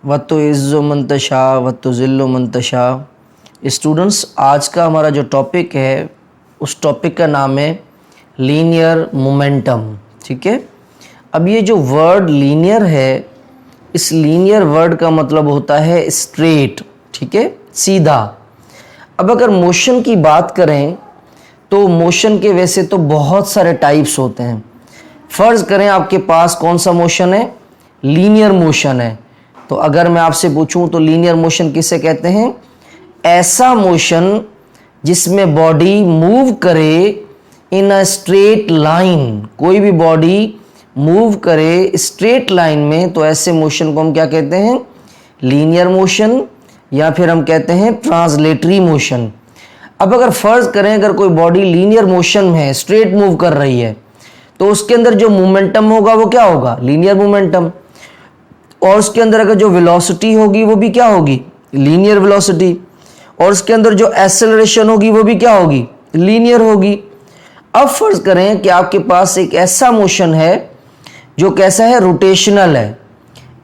वत्तो इज़्ज़ो Mantasha वत्तो ज़िल्लो Mantasha. Students, आज का हमारा जो टॉपिक है उस टॉपिक का नाम है लीनियर मोमेंटम। ठीक है, अब ये जो वर्ड लीनियर है, इस लीनियर वर्ड का मतलब होता है स्ट्रेट। ठीक है, सीधा। अब अगर मोशन की बात करें तो मोशन के वैसे तो बहुत सारे टाइप्स होते हैं। फ़र्ज़ करें आपके पास कौन सा मोशन है, लीनियर मोशन है। तो अगर मैं आपसे पूछूं तो लीनियर मोशन किसे कहते हैं? ऐसा मोशन जिसमें बॉडी मूव करे इन अ स्ट्रेट लाइन। कोई भी बॉडी मूव करे स्ट्रेट लाइन में, तो ऐसे मोशन को हम क्या कहते हैं? लीनियर मोशन, या फिर हम कहते हैं ट्रांसलेटरी मोशन। अब अगर फ़र्ज़ करें अगर कोई बॉडी लीनियर मोशन में है, स्ट्रेट मूव कर रही है, तो उसके अंदर जो मोमेंटम होगा वो क्या होगा? Linear momentum. और उसके अंदर अगर जो वेलोसिटी होगी वो भी क्या होगी? Linear velocity. और उसके अंदर जो एक्सेलरेशन होगी वो भी क्या होगी? लीनियर होगी। अब फर्ज करें कि आपके पास एक ऐसा मोशन है जो कैसा है? रोटेशनल है,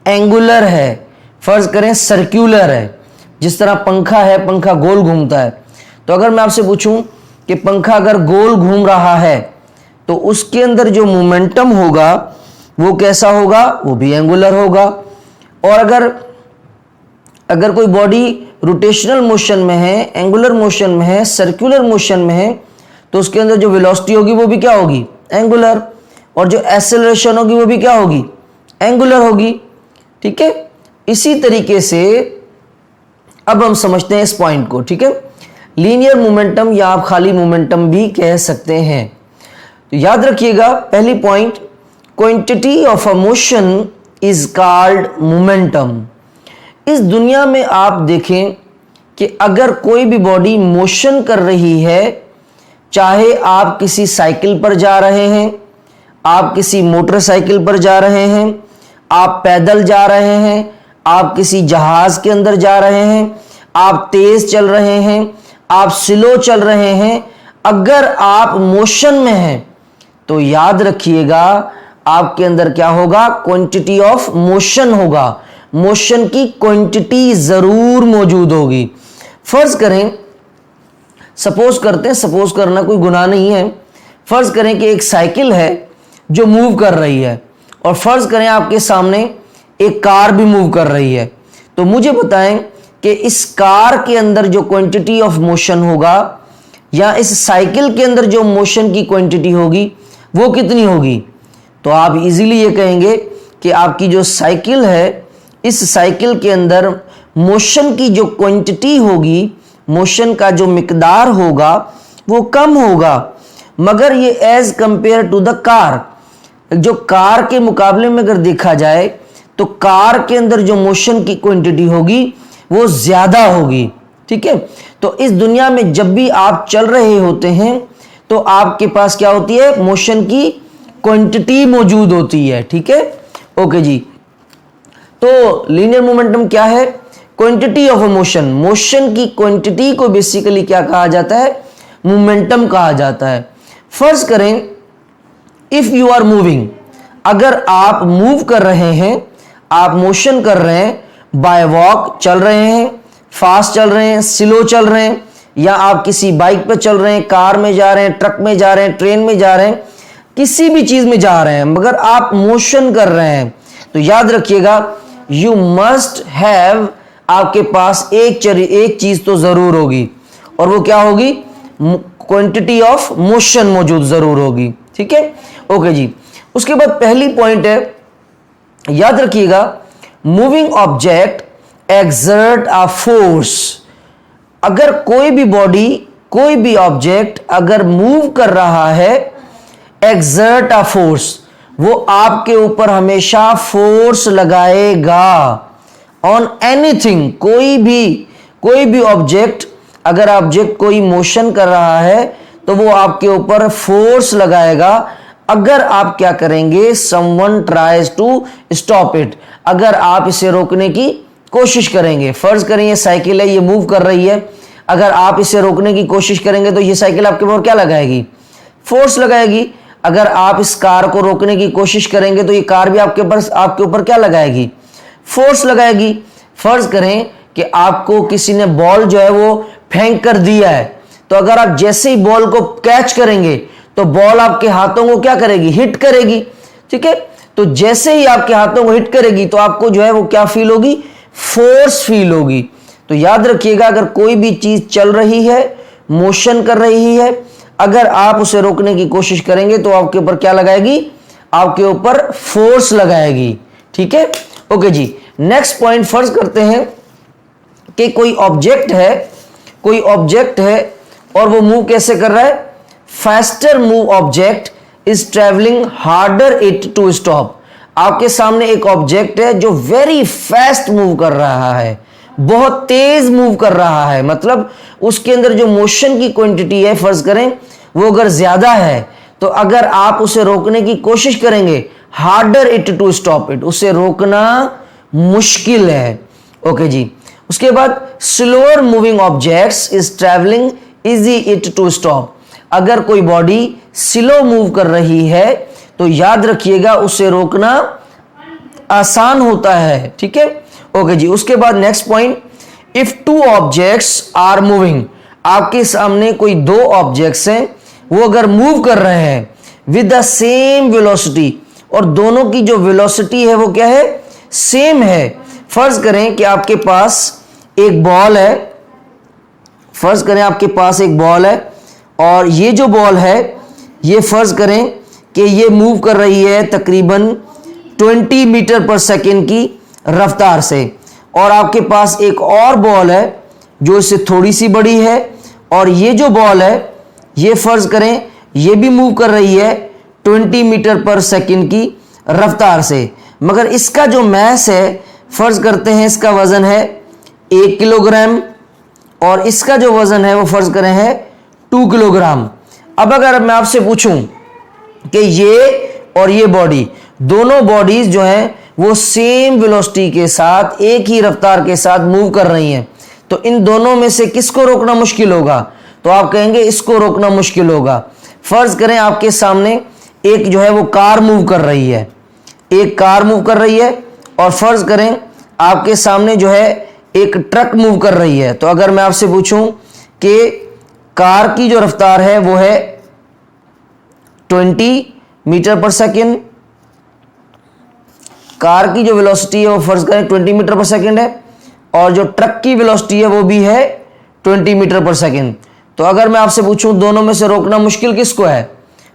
एंगुलर है, फर्ज करें सर्कुलर है। जिस तरह पंखा है, पंखा गोल घूमता है। तो अगर मैं आपसे पूछूं कि पंखा अगर गोल घूम रहा है तो उसके अंदर जो मोमेंटम होगा वो कैसा होगा? वो भी एंगुलर होगा। और अगर कोई बॉडी रोटेशनल मोशन में है, एंगुलर मोशन में है, सर्कुलर मोशन में है, तो उसके अंदर जो वेलोसिटी होगी वो भी क्या होगी? एंगुलर। और जो एक्सेलरेशन होगी वो भी क्या होगी? एंगुलर होगी। ठीक है, इसी तरीके से अब हम समझते हैं इस पॉइंट को। ठीक है, लीनियर मोमेंटम या आप खाली मोमेंटम भी कह सकते हैं। तो याद रखिएगा, पहली point, quantity of a motion is called momentum. इस दुनिया में आप देखें कि अगर कोई भी बॉडी मोशन कर रही है, चाहे आप किसी साइकिल पर जा रहे हैं, आप किसी मोटरसाइकिल पर जा रहे हैं, आप पैदल जा रहे हैं, आप किसी जहाज के अंदर जा रहे हैं, आप तेज चल रहे हैं, आप स्लो चल रहे हैं, अगर आप मोशन में हैं तो याद रखिएगा आपके अंदर क्या होगा? क्वांटिटी ऑफ मोशन होगा। मोशन की क्वांटिटी जरूर मौजूद होगी। फर्ज करें, सपोज करते हैं, सपोज करना कोई गुनाह नहीं है। फर्ज करें कि एक साइकिल है जो मूव कर रही है, और फर्ज करें आपके सामने एक कार भी मूव कर रही है। तो मुझे बताएं कि इस कार के अंदर जो क्वांटिटी ऑफ मोशन होगा या इस साइकिल के अंदर जो मोशन की क्वांटिटी होगी वो कितनी होगी? तो आप इजीली ये कहेंगे कि आपकी जो साइकिल है, इस साइकिल के अंदर मोशन की जो क्वांटिटी होगी, मोशन का जो मिकदार होगा वो कम होगा। मगर ये as compare to the car, जो कार के मुकाबले में अगर देखा जाए तो कार के अंदर जो मोशन की क्वांटिटी होगी वो ज्यादा होगी। ठीक है, तो इस दुनिया में जब भी आप चल रहे होते हैं तो आपके पास क्या होती है? मोशन की क्वांटिटी मौजूद होती है। ठीक है, ओके जी। तो लीनियर मोमेंटम क्या है? Quantity of motion. मोशन की क्वांटिटी को बेसिकली क्या कहा जाता है? मोमेंटम कहा जाता है। फर्ज करें, इफ यू आर मूविंग, अगर आप मूव कर रहे हैं, आप मोशन कर रहे हैं, बाय वॉक चल रहे हैं, फास्ट चल रहे हैं, स्लो चल रहे हैं, या आप किसी बाइक पर चल रहे हैं, कार में जा रहे हैं, ट्रक में जा रहे हैं, ट्रेन में जा रहे हैं, किसी भी चीज में जा रहे हैं, मगर आप मोशन कर रहे हैं, तो याद रखिएगा यू मस्ट हैव, आपके पास एक चीज तो जरूर होगी, और वो क्या होगी? क्वांटिटी ऑफ मोशन मौजूद जरूर होगी। ठीक है, ओके जी। उसके बाद पहली पॉइंट है, याद रखिएगा, moving object exert a force. अगर कोई भी बॉडी, कोई भी ऑब्जेक्ट अगर मूव कर रहा है, एक्सर्ट अ फोर्स, वो आपके ऊपर हमेशा फोर्स लगाएगा ऑन एनीथिंग। कोई भी ऑब्जेक्ट, अगर ऑब्जेक्ट कोई मोशन कर रहा है तो वो आपके ऊपर फोर्स लगाएगा अगर आप क्या करेंगे? Someone tries to stop it, अगर आप इसे रोकने की कोशिश करेंगे। फर्ज करें ये साइकिल है, ये मूव कर रही है, अगर आप इसे रोकने की कोशिश करेंगे तो ये साइकिल आपके ऊपर क्या लगाएगी? फोर्स लगाएगी। अगर आप इस कार को रोकने की कोशिश करेंगे तो ये कार भी आपके ऊपर क्या लगाएगी? फोर्स लगाएगी। फर्ज करें कि आपको किसी ने बॉल जो है वो फेंक कर दिया है, तो अगर आप जैसे ही बॉल को कैच करेंगे तो बॉल आपके हाथों को क्या करेगी, हिट करेगी। ठीक है, तो जैसे ही आपके हाथों को हिट करेगी तो आपको जो है वो क्या फील होगी, फोर्स फील होगी। तो याद रखिएगा, अगर कोई भी चीज चल रही है, मोशन कर रही है, अगर आप उसे रोकने की कोशिश करेंगे तो आपके ऊपर क्या लगाएगी, आपके ऊपर फोर्स लगाएगी। ठीक है, ओके जी। नेक्स्ट पॉइंट, फर्ज करते हैं कि कोई ऑब्जेक्ट है और वो मूव कैसे कर रहा है, faster move object is travelling harder it to stop. आपके सामने एक ऑब्जेक्ट है जो वेरी फास्ट मूव कर रहा है, बहुत तेज मूव कर रहा है, मतलब उसके अंदर जो मोशन की क्वांटिटी है, फर्ज करें वो अगर ज्यादा है, तो अगर आप उसे रोकने की कोशिश करेंगे, harder it to stop it, उसे रोकना मुश्किल है। ओके जी। उसके बाद slower moving objects is travelling easy it to stop. अगर कोई बॉडी स्लो मूव कर रही है तो याद रखिएगा उसे रोकना आसान होता है। ठीक है, ओके जी। उसके बाद next point, if two objects are moving, आपके सामने कोई दो ऑब्जेक्ट्स हैं, वो अगर मूव कर रहे हैं विद द सेम वेलोसिटी, और दोनों की जो वेलोसिटी है वो क्या है, सेम है। फर्ज करें कि आपके पास एक बॉल है, फर्ज करें आपके पास एक बॉल है और ये जो बॉल है ये फर्ज करें कि ये मूव कर रही है तकरीबन 20 मीटर पर सेकेंड की रफ्तार से, और आपके पास एक और बॉल है जो इससे थोड़ी सी बड़ी है, और ये जो बॉल है ये फर्ज करें ये भी मूव कर रही है 20 मीटर पर सेकेंड की रफ्तार से, मगर इसका जो मैस है, फर्ज करते हैं इसका वजन है 1 किलोग्राम और इसका जो वजन है वो फर्ज करें है 2 किलोग्राम। अब अगर मैं आपसे पूछूं कि ये और ये बॉडी, दोनों बॉडीज जो हैं वो सेम वेलोसिटी के साथ, एक ही रफ्तार के साथ मूव कर रही हैं, तो इन दोनों में से किसको रोकना मुश्किल होगा, तो आप कहेंगे इसको रोकना मुश्किल होगा। फर्ज करें आपके सामने एक जो है वो कार मूव कर रही है, एक कार मूव कर रही है, और फर्ज करें आपके सामने जो है एक ट्रक मूव कर रही है। तो अगर मैं आपसे पूछूं कि कार की जो रफ्तार है वो है 20 मीटर पर सेकेंड, कार की जो वेलोसिटी है वो फर्ज करें 20 मीटर पर सेकेंड है, और जो ट्रक की वेलोसिटी है वो भी है 20 मीटर पर सेकेंड, तो अगर मैं आपसे पूछूं दोनों में से रोकना मुश्किल किसको है,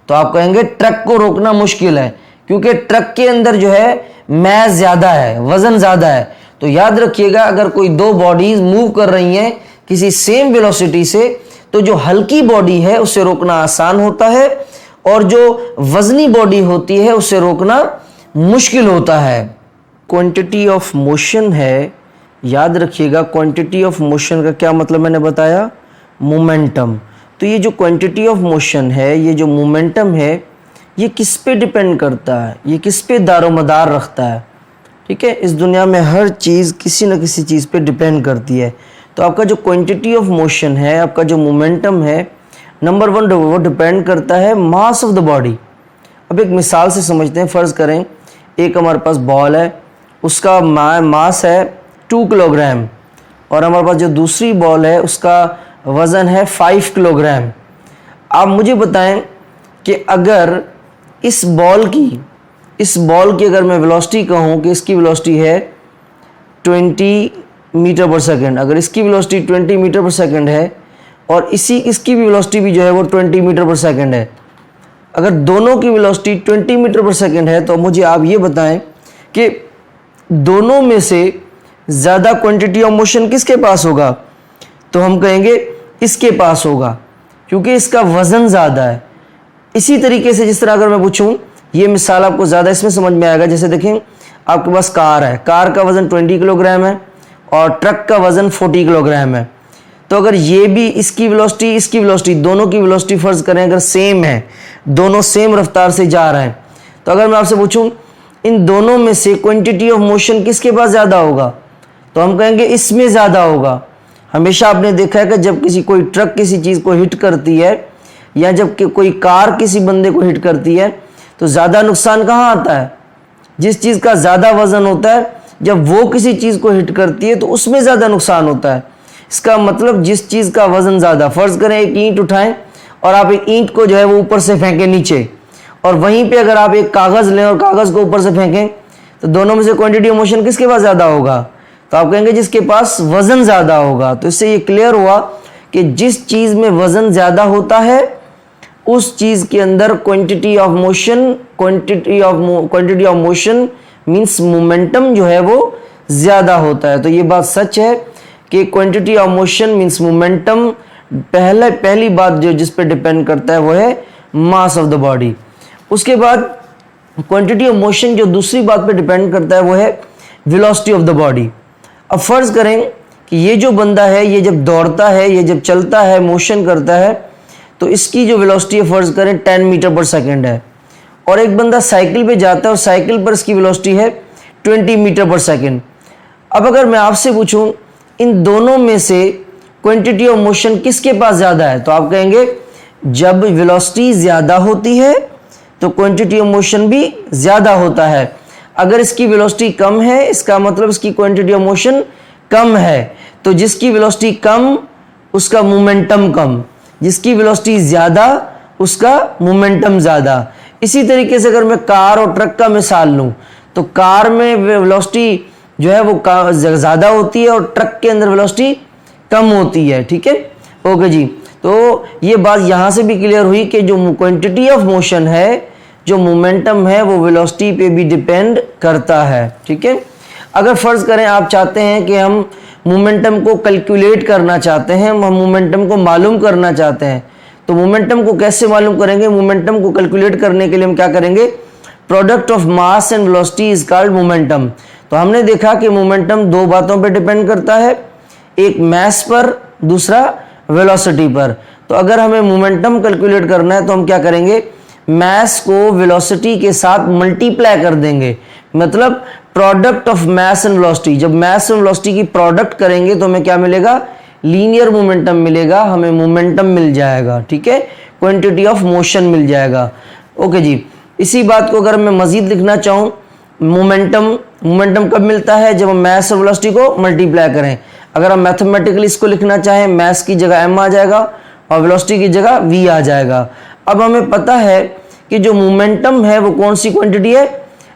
तो आप कहेंगे ट्रक को रोकना मुश्किल है, क्योंकि ट्रक के अंदर जो है मैस ज्यादा है, वजन ज्यादा है। तो याद रखिएगा, अगर कोई दो बॉडीज मूव कर रही हैं किसी सेम वेलोसिटी से, तो जो हल्की बॉडी है उसे रोकना आसान होता है, और जो वजनी बॉडी होती है उसे रोकना मुश्किल होता है। क्वांटिटी ऑफ मोशन है, याद रखिएगा क्वांटिटी ऑफ मोशन का क्या मतलब मैंने बताया, मोमेंटम। तो ये जो क्वांटिटी ऑफ मोशन है, ये जो मोमेंटम है, ये किस पे डिपेंड करता है, ये किस पे दारोमदार रखता है। ठीक है, इस दुनिया में हर चीज़ किसी न किसी चीज़ पे डिपेंड करती है। तो आपका जो क्वांटिटी ऑफ मोशन है, आपका जो मोमेंटम है, नंबर 1 वो डिपेंड करता है मास ऑफ द बॉडी। अब एक मिसाल से समझते हैं, फ़र्ज़ करें एक हमारे पास बॉल है, उसका मास है 2 किलोग्राम, और हमारे पास जो दूसरी बॉल है उसका वज़न है 5 किलोग्राम। आप मुझे बताएं कि अगर इस बॉल की अगर मैं वेलोसिटी कहूँ कि इसकी वेलोसिटी है 20 मीटर पर सेकंड, अगर इसकी वेलोसिटी 20 मीटर पर सेकंड है और इसकी भी वेलोसिटी भी जो है वो 20 मीटर पर सेकंड है, अगर दोनों की वेलोसिटी 20 मीटर पर सेकंड है, तो मुझे आप ये बताएं कि दोनों में से ज़्यादा क्वांटिटी ऑफ मोशन किसके पास होगा, तो हम कहेंगे इसके पास होगा, क्योंकि इसका वज़न ज़्यादा है। इसी तरीके से जिस तरह अगर मैं पूछूं, ये मिसाल आपको ज़्यादा इसमें समझ में आएगा, जैसे देखें आपके पास कार है, कार का वज़न 20 किलोग्राम है और ट्रक का वज़न 40 किलोग्राम है। तो अगर ये भी इसकी वेलोसिटी दोनों की वेलोसिटी फ़र्ज़ करें अगर सेम है, दोनों सेम रफ्तार से जा रहे हैं, तो अगर मैं आपसे पूछूं इन दोनों में से क्वांटिटी ऑफ मोशन किसके पास ज़्यादा होगा, तो हम कहेंगे इसमें ज़्यादा होगा। हमेशा आपने देखा है कि जब कोई ट्रक किसी चीज़ को हिट करती है या जब कोई कार किसी बंदे को हिट करती है, तो ज़्यादा नुकसान कहाँ आता है, जिस चीज़ का ज़्यादा वज़न होता है जब वो किसी चीज़ को हिट करती है तो उसमें ज़्यादा नुकसान होता है। इसका मतलब जिस चीज़ का वजन ज़्यादा, फ़र्ज़ करें एक ईंट उठाएं और आप एक ईंट को जो है वो ऊपर से फेंकें नीचे, और वहीं पे अगर आप एक कागज़ लें और कागज़ को ऊपर से फेंकें, तो दोनों में से क्वांटिटी ऑफ मोशन किसके पास ज़्यादा होगा? तो आप कहेंगे जिसके पास वज़न ज़्यादा होगा। तो इससे ये क्लियर हुआ कि जिस चीज़ में वज़न ज़्यादा होता है उस चीज़ के अंदर quantity of motion means momentum जो है वो ज़्यादा होता है। तो ये बात सच है कि quantity of motion means momentum पहली बात जो जिस पे डिपेंड करता है वो है मास ऑफ द बॉडी। उसके बाद क्वांटिटी ऑफ मोशन जो दूसरी बात पे डिपेंड करता है वो है वेलोसिटी ऑफ द बॉडी। अब फ़र्ज़ करें कि ये जो बंदा है ये जब दौड़ता है, ये जब चलता है, मोशन करता है, तो इसकी जो वेलोसिटी है फ़र्ज़ करें 10 मीटर पर सेकेंड है, और एक बंदा साइकिल पे जाता है और साइकिल पर इसकी वेलोसिटी है 20 मीटर पर सेकेंड। अब अगर मैं आपसे पूछूं इन दोनों में से क्वांटिटी ऑफ मोशन किसके पास ज़्यादा है, तो आप कहेंगे जब वेलोसिटी ज़्यादा होती है तो क्वांटिटी ऑफ मोशन भी ज़्यादा होता है। अगर इसकी वेलोसिटी कम है इसका मतलब इसकी क्वांटिटी ऑफ मोशन कम है। तो जिसकी वेलोसिटी कम उसका मोमेंटम कम, जिसकी वेलोसिटी ज़्यादा उसका मोमेंटम ज़्यादा। इसी तरीके से अगर मैं कार और ट्रक का मिसाल लूँ तो कार में वेलोसिटी जो है वो ज़्यादा होती है और ट्रक के अंदर वेलोसिटी कम होती है। ठीक है, ओके जी। तो ये बात यहाँ से भी क्लियर हुई कि जो क्वांटिटी ऑफ मोशन है, जो मोमेंटम है, वो वेलोसिटी पे भी डिपेंड करता है। ठीक है, अगर फ़र्ज़ करें आप चाहते हैं कि हम मोमेंटम को कैलकुलेट करना चाहते हैं, हम मोमेंटम को मालूम करना चाहते हैं, तो मोमेंटम को कैसे मालूम करेंगे? मोमेंटम को कैलकुलेट करने के लिए हम क्या करेंगे? Product of mass and velocity is called momentum. तो हमने देखा कि मोमेंटम दो बातों पे डिपेंड करता है, एक मास पर, दूसरा वेलोसिटी पर। तो अगर हमें मोमेंटम कैलकुलेट करना है तो हम क्या करेंगे? मास को वेलोसिटी के साथ मल्टीप्लाई कर देंगे, मतलब product of mass and velocity. जब मास एंड वेलोसिटी की प्रोडक्ट करेंगे तो हमें क्या मिलेगा? लीनियर मोमेंटम मिलेगा, हमें मोमेंटम मिल जाएगा। ठीक है, क्वांटिटी ऑफ मोशन मिल जाएगा। ओके जी, इसी बात को अगर मैं मजीद लिखना चाहूँ, मोमेंटम कब मिलता है? जब हम मास और वेलोसिटी को मल्टीप्लाई करें। अगर हम मैथमेटिकली इसको लिखना चाहें, मास की जगह m आ जाएगा और वेलोसिटी की जगह v आ जाएगा। अब हमें पता है कि जो मोमेंटम है वो कौन सी क्वांटिटी है?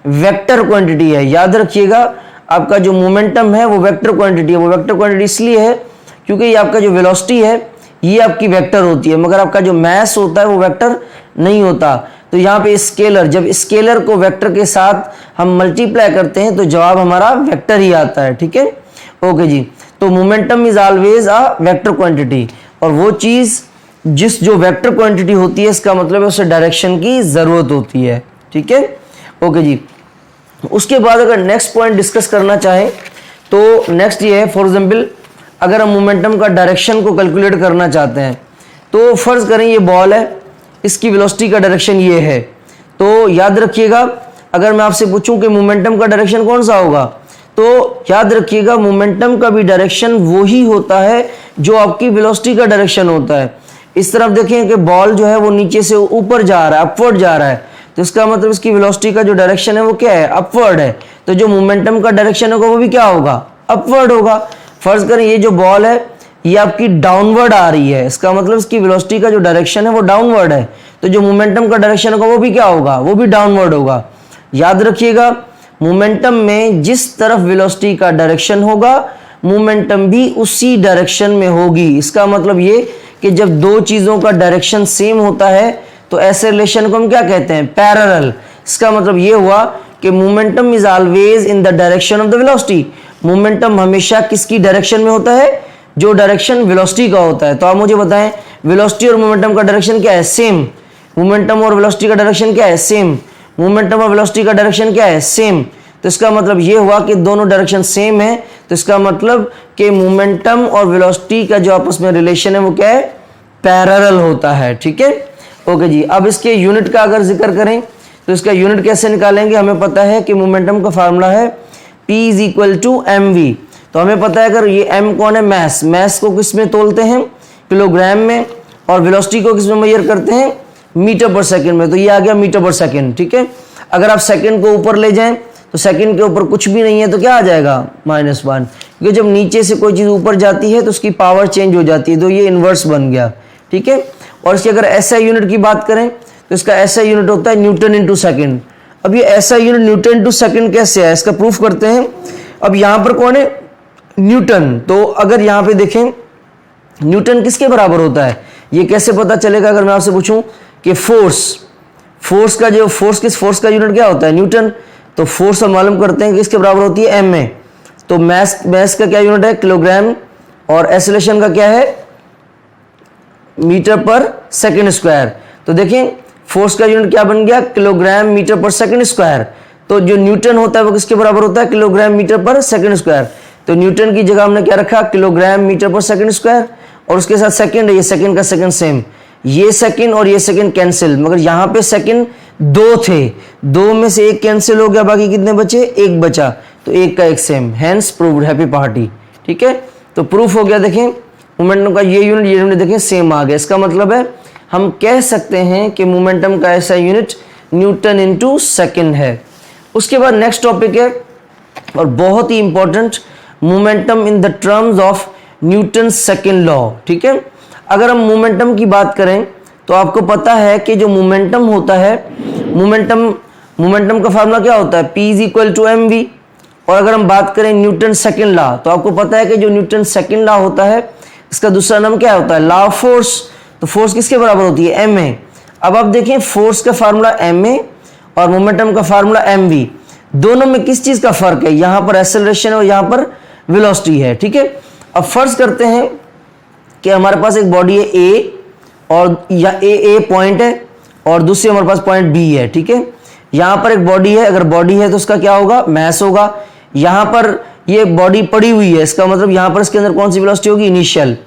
वेक्टर क्वांटिटी है। याद रखिएगा, आपका जो मोमेंटम है वो वेक्टर क्वांटिटी है। वो वेक्टर क्वांटिटी इसलिए है क्योंकि ये आपका जो वेलोसिटी है ये आपकी वेक्टर होती है, मगर आपका जो मास होता है वो वेक्टर नहीं होता। तो यहाँ पे स्केलर, जब स्केलर को वेक्टर के साथ हम मल्टीप्लाई करते हैं तो जवाब हमारा वेक्टर ही आता है। ठीक है, ओके जी। तो momentum is always a vector quantity, और वो चीज़ जो वेक्टर क्वांटिटी होती है इसका मतलब है उसे डायरेक्शन की ज़रूरत होती है। ठीक है, ओके जी। उसके बाद अगर नेक्स्ट पॉइंट डिस्कस करना चाहें तो नेक्स्ट ये है, फॉर एग्जाम्पल अगर हम मोमेंटम का डायरेक्शन को कैलकुलेट करना चाहते हैं तो फ़र्ज़ करें ये बॉल है, इसकी वेलोसिटी का डायरेक्शन ये है। तो याद रखिएगा, अगर मैं आपसे पूछूं कि मोमेंटम का डायरेक्शन कौन सा होगा, तो याद रखिएगा मोमेंटम का भी डायरेक्शन वो ही होता है जो आपकी वेलोसिटी का डायरेक्शन होता है। इस तरफ देखें कि बॉल जो है वो नीचे से ऊपर जा रहा है, अपवर्ड जा रहा है, तो इसका मतलब इसकी वेलोसिटी का जो डायरेक्शन है वो क्या है? अपवर्ड है। तो जो मोमेंटम का डायरेक्शन होगा वो भी क्या होगा? अपवर्ड होगा। फर्ज करें ये जो बॉल है ये आपकी डाउनवर्ड आ रही है, इसका मतलब इसकी वेलोसिटी का जो डायरेक्शन है वो डाउनवर्ड है, तो जो मोमेंटम का डायरेक्शन होगा वो भी क्या होगा? वो भी डाउनवर्ड होगा। याद रखिएगा, मोमेंटम में जिस तरफ वेलोसिटी का डायरेक्शन होगा मोमेंटम भी उसी डायरेक्शन में होगी। इसका मतलब ये कि जब दो चीज़ों का डायरेक्शन सेम होता है तो ऐसे रिलेशन को हम क्या कहते हैं? पैरेलल। इसका मतलब ये हुआ कि momentum is always in the direction of the velocity. Momentum हमेशा किसकी डायरेक्शन में होता है? जो डायरेक्शन वेलोसिटी का होता है। तो आप मुझे बताएं, वेलोसिटी और मोमेंटम का डायरेक्शन क्या है? सेम। मोमेंटम और वेलोसिटी का डायरेक्शन क्या है? सेम। मोमेंटम और वेलोसिटी का डायरेक्शन क्या है? सेम। तो इसका मतलब ये हुआ कि दोनों डायरेक्शन सेम है, तो इसका मतलब कि मोमेंटम और वेलोसिटी का जो आपस में रिलेशन है वो क्या है? पैरेलल होता है। ठीक है, ओके जी। अब इसके यूनिट का अगर जिक्र करें तो इसका यूनिट कैसे निकालेंगे? हमें पता है कि मोमेंटम का फार्मूला है P is equal to mv। तो हमें पता है अगर ये m कौन है? मास को किस में तोलते हैं? किलोग्राम में, और वेलोसिटी को किस में मेजर करते हैं? मीटर पर सेकंड में। तो ये आ गया मीटर पर सेकंड। ठीक है, अगर आप सेकंड को ऊपर ले जाएं तो सेकंड के ऊपर कुछ भी नहीं है तो क्या आ जाएगा -1, क्योंकि जब नीचे से कोई चीज़ ऊपर जाती है तो उसकी पावर चेंज हो जाती है, तो ये इन्वर्स बन गया। ठीक है, और इसकी अगर एसआई यूनिट की बात करें तो इसका एसआई यूनिट होता है न्यूटन इंटू सेकेंड। अब ये SI unit Newton into second कैसे है, इसका प्रूफ करते हैं। अब यहाँ पर कौन है, न्यूटन। तो अगर यहाँ पे देखें न्यूटन किसके बराबर होता है, ये कैसे पता चलेगा? अगर मैं आपसे पूछूं कि फोर्स का यूनिट क्या होता है, न्यूटन। तो फोर्स हम मालूम करते हैं कि इसके बराबर होती है एम ए। तो मैस का क्या यूनिट है, किलोग्राम, और एक्सेलरेशन का क्या है, मीटर पर सेकंड स्क्वायर। तो देखें फोर्स का यूनिट क्या बन गया, किलोग्राम मीटर पर सेकंड स्क्वायर। तो जो न्यूटन होता है वो किसके बराबर होता है, किलोग्राम मीटर पर सेकंड स्क्वायर। तो न्यूटन की जगह हमने क्या रखा, किलोग्राम मीटर पर सेकंड स्क्वायर, और उसके साथ सेकंड है, ये सेकंड का सेकंड सेम, ये सेकंड और ये सेकंड कैंसिल, मगर यहाँ पे सेकंड 2 थे, 2 में से 1 कैंसिल हो गया, बाकी कितने बचे, 1 बचा, तो 1 का 1 same, hence proved, happy party. ठीक है, तो प्रूफ हो गया। देखें मोमेंटम का ये यूनिट देखें सेम आ गया। इसका मतलब है हम कह सकते हैं कि मोमेंटम का ऐसा यूनिट न्यूटन इंटू सेकेंड है। उसके बाद नेक्स्ट टॉपिक है और बहुत ही important, momentum in the terms of Newton second law. ठीक है, अगर हम मोमेंटम की बात करें तो आपको पता है कि जो मोमेंटम होता है, मोमेंटम का फार्मूला क्या होता है, P = mv। और अगर हम बात करें न्यूटन सेकेंड लॉ, तो आपको पता है कि जो न्यूटन सेकेंड लॉ होता है इसका दूसरा नाम क्या होता है, लॉ ऑफ फोर्स। तो फोर्स किसके बराबर होती है, ma। अब आप देखें फोर्स का फार्मूला ma और मोमेंटम का फार्मूला mv, दोनों में किस चीज का फर्क है, यहां पर एक्सेलरेशन और यहां पर वेलोसिटी है। ठीक है, अब फर्ज करते हैं कि हमारे पास एक बॉडी है A, और या ए पॉइंट है और दूसरी हमारे पास पॉइंट B है। ठीक है, यहां पर एक बॉडी है, अगर बॉडी है तो उसका क्या होगा, मास होगा। यहां पर ये बॉडी पड़ी हुई है, इसका मतलब यहां पर इसके अंदर कौन सी वेलोसिटी होगी, इनिशियल।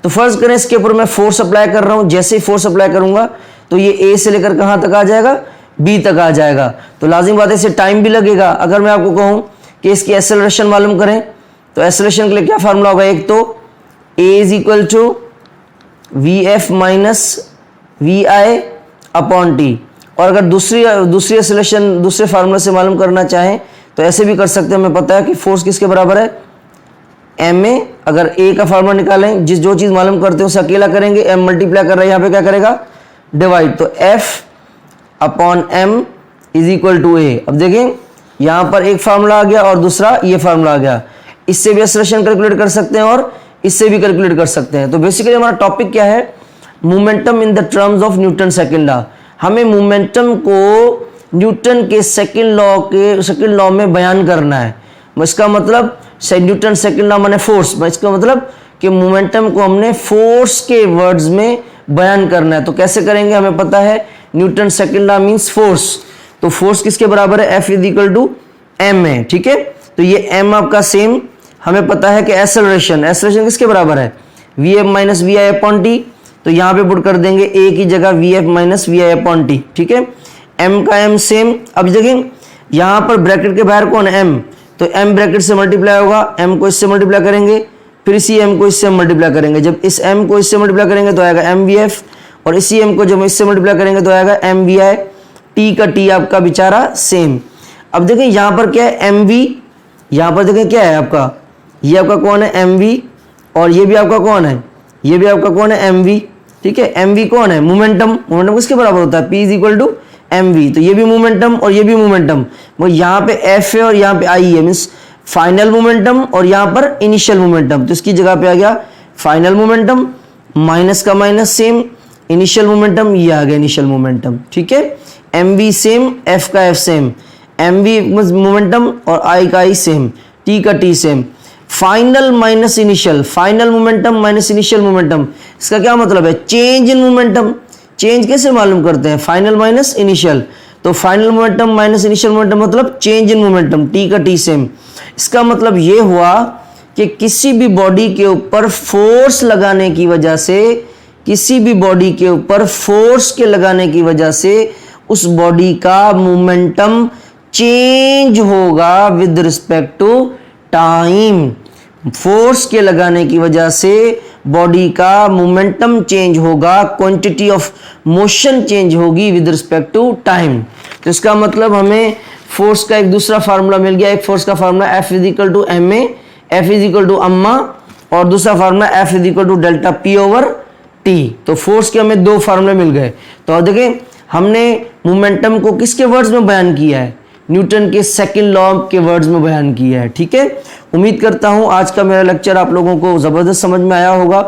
तो फर्ज करें इसके ऊपर मैं फोर्स अप्लाई कर रहा हूं, जैसे ही फोर्स अप्लाई करूंगा तो ये A से लेकर कहां तक आ जाएगा, B तक आ जाएगा। तो लाजिम बात है इसे टाइम भी लगेगा। अगर मैं आपको कहूं कि इसकी एक्सेलरेशन मालूम करें तो एक्सेलरेशन के लिए क्या फार्मूला होगा, एक तो A = vf - vi/t। और अगर दूसरी एक्सेलरेशन दूसरे फार्मूले से मालूम करना चाहें तो ऐसे भी कर सकते हैं। हमें पता है कि फोर्स किसके बराबर है, ma। अगर a का फार्मूला निकालें, जो चीज मालूम करते हैं उसे अकेला करेंगे, m मल्टीप्लाई कर रहा है, यहाँ पे क्या करेगा, डिवाइड। तो F/m = a। अब देखें यहाँ पर एक फार्मूला आ गया और दूसरा ये फार्मूला आ गया। इससे भी एक्सेलरेशन कैलकुलेट कर सकते हैं और इससे भी कैलकुलेट कर सकते हैं। तो बेसिकली हमारा टॉपिक क्या है, momentum in the terms of Newton second law. हमें मोमेंटम को न्यूटन के सेकेंड लॉ में बयान करना है। इसका मतलब न्यूटन सेकेंड लॉ माने फोर्स, इसका मतलब कि मोमेंटम को हमने फोर्स के वर्ड्स में बयान करना है। तो कैसे करेंगे, हमें पता है Newton second law means force. तो फोर्स किसके बराबर है, F = ma। ठीक है, तो ये m आपका सेम। हमें पता है कि एक्सेलरेशन किसके बराबर है, vf - vi/t। तो यहाँ पे पुट कर देंगे a की जगह vf - vi/t। ठीक है, m का m सेम। अब देखें यहाँ पर ब्रैकेट के बाहर कौन है, m। तो m ब्रैकेट से मल्टीप्लाई होगा, m को इससे मल्टीप्लाई करेंगे, फिर इसी m को इससे मल्टीप्लाई करेंगे। जब इस m को इससे मल्टीप्लाई करेंगे तो आएगा mvf, और इसी m को जब इससे मल्टीप्लाई करेंगे तो आएगा mvi। t का t आपका बेचारा सेम। अब देखें यहाँ पर क्या है, mv। यहाँ पर देखें क्या है आपका, ये आपका कौन है, mv, और ये भी आपका कौन है, ये भी आपका कौन है, mv। ठीक है, mv कौन है, मोमेंटम किसके बराबर होता है, P = mv। तो ये भी मोमेंटम और ये भी मोमेंटम, वो यहाँ पे F है और यहाँ पे I है, मीन्स फाइनल मोमेंटम और यहाँ पर इनिशियल मोमेंटम। तो इसकी जगह पे आ गया फाइनल मोमेंटम, माइनस का माइनस सेम, इनिशियल मोमेंटम, ये आ गया इनिशियल मोमेंटम। ठीक है, mv सेम, F का F सेम, mv मोमेंटम और I का I सेम, T का T same. Final minus initial, final momentum minus initial momentum, इसका क्या मतलब है, चेंज इन मोमेंटम। चेंज कैसे मालूम करते हैं, फाइनल माइनस इनिशियल। तो final momentum minus initial momentum मतलब चेंज इन मोमेंटम, टी का टी सेम। इसका मतलब ये हुआ कि किसी भी बॉडी के ऊपर फोर्स लगाने की वजह से, किसी भी बॉडी के ऊपर फोर्स के लगाने की वजह से उस बॉडी का मोमेंटम चेंज होगा with respect to time. Force के लगाने की वजह से बॉडी का मोमेंटम चेंज होगा, क्वांटिटी ऑफ मोशन चेंज होगी विद रिस्पेक्ट टू टाइम। तो इसका मतलब हमें फोर्स का एक दूसरा फार्मूला मिल गया। एक फोर्स का formula F equal to M A, F equal to अम्मा, और दूसरा formula F equal to delta P over T। तो फोर्स के हमें दो फार्मूले मिल गए। तो अब देखें हमने मोमेंटम को किसके वर्ड्स में बयान किया है, न्यूटन के सेकंड लॉ के वर्ड्स में बयान किया है। ठीक है, उम्मीद करता हूं आज का मेरा लेक्चर आप लोगों को ज़बरदस्त समझ में आया होगा।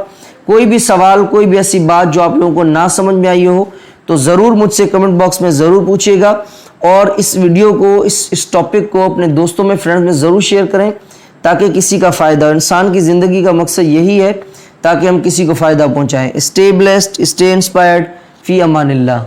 कोई भी सवाल, कोई भी ऐसी बात जो आप लोगों को ना समझ में आई हो तो ज़रूर मुझसे कमेंट बॉक्स में ज़रूर पूछिएगा, और इस वीडियो को, इस टॉपिक को अपने दोस्तों में, फ्रेंड्स में ज़रूर शेयर करें ताकि किसी का फ़ायदा। इंसान की ज़िंदगी का मकसद यही है ताकि हम किसी को फ़ायदा पहुँचाएँ। स्टे ब्लेस्ड, स्टे इंस्पायर्ड, फ़ी अमानिल्लाह।